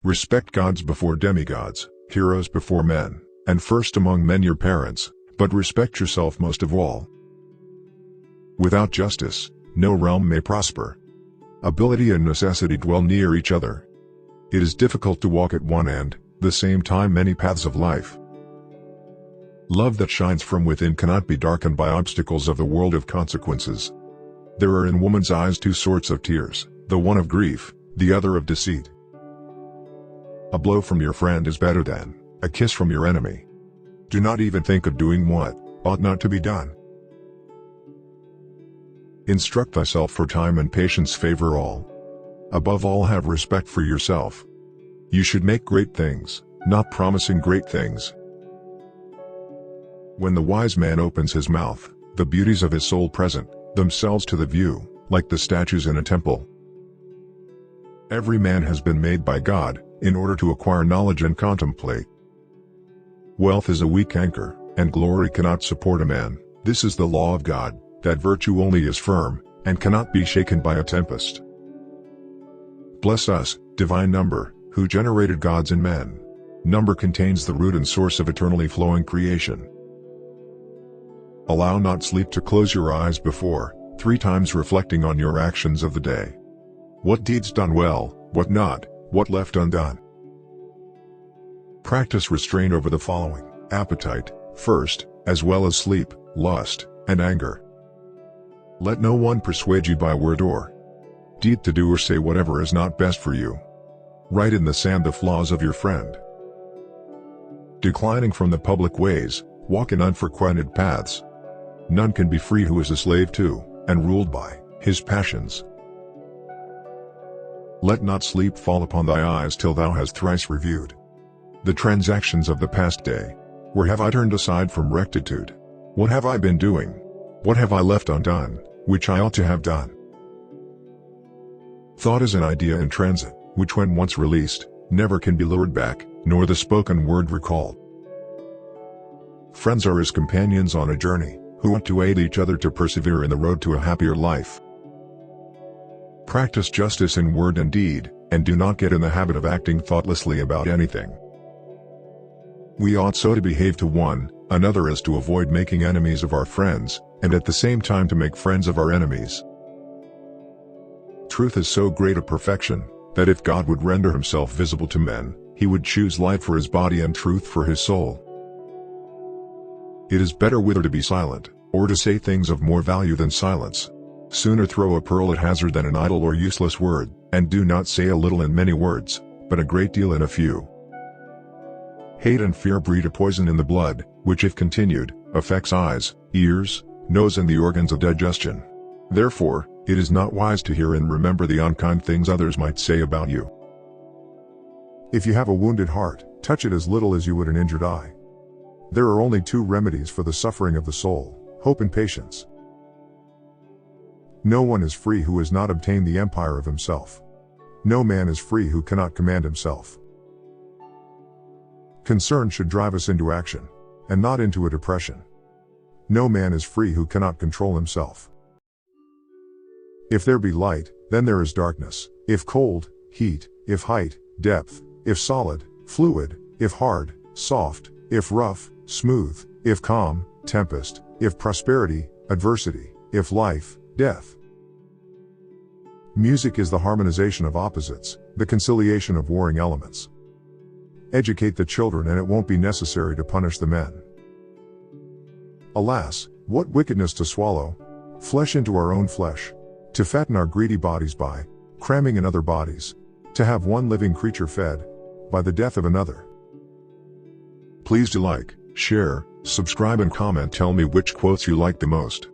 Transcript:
Respect gods before demigods, heroes before men, and first among men your parents, but respect yourself most of all. Without justice, no realm may prosper. Ability and necessity dwell near each other. It is difficult to walk at one and the same time many paths of life. Love that shines from within cannot be darkened by obstacles of the world of consequences. There are in woman's eyes two sorts of tears, the one of grief, the other of deceit. A blow from your friend is better than a kiss from your enemy. Do not even think of doing what ought not to be done. Instruct thyself, for time and patience favor all. Above all, have respect for yourself. You should make great things, not promising great things. When the wise man opens his mouth, the beauties of his soul present themselves to the view, like the statues in a temple. Every man has been made by God, in order to acquire knowledge and contemplate. Wealth is a weak anchor, and glory cannot support a man. This is the law of God, that virtue only is firm, and cannot be shaken by a tempest. Bless us, divine number, who generated gods and men. Number contains the root and source of eternally flowing creation. Allow not sleep to close your eyes before 3 times reflecting on your actions of the day. What deeds done well, what not, what left undone. Practice restraint over the following: appetite, first, as well as sleep, lust, and anger. Let no one persuade you by word or deed to do or say whatever is not best for you. Write in the sand the flaws of your friend. Declining from the public ways, walk in unfrequented paths. None can be free who is a slave to, and ruled by, his passions. Let not sleep fall upon thy eyes till thou hast thrice reviewed the transactions of the past day. Where have I turned aside from rectitude? What have I been doing? What have I left undone, which I ought to have done? Thought is an idea in transit, which when once released, never can be lured back, nor the spoken word recalled. Friends are his companions on a journey, who ought to aid each other to persevere in the road to a happier life. Practice justice in word and deed, and do not get in the habit of acting thoughtlessly about anything. We ought so to behave to one another as to avoid making enemies of our friends, and at the same time to make friends of our enemies. Truth is so great a perfection, that if God would render himself visible to men, he would choose light for his body and truth for his soul. It is better whether to be silent, or to say things of more value than silence. Sooner throw a pearl at hazard than an idle or useless word, and do not say a little in many words, but a great deal in a few. Hate and fear breed a poison in the blood, which if continued, affects eyes, ears, nose and the organs of digestion. Therefore, it is not wise to hear and remember the unkind things others might say about you. If you have a wounded heart, touch it as little as you would an injured eye. There are only 2 remedies for the suffering of the soul: hope and patience. No one is free who has not obtained the empire of himself. No man is free who cannot command himself. Concern should drive us into action, and not into a depression. No man is free who cannot control himself. If there be light, then there is darkness. If cold, heat. If height, depth. If solid, fluid. If hard, soft. If rough, smooth. If calm, tempest. If prosperity, adversity. If life, death. Music is the harmonization of opposites, the conciliation of warring elements. Educate the children and it won't be necessary to punish the men. Alas, what wickedness to swallow flesh into our own flesh, to fatten our greedy bodies by cramming in other bodies, to have one living creature fed by the death of another. Please do like, share, subscribe and comment. Tell me which quotes you like the most.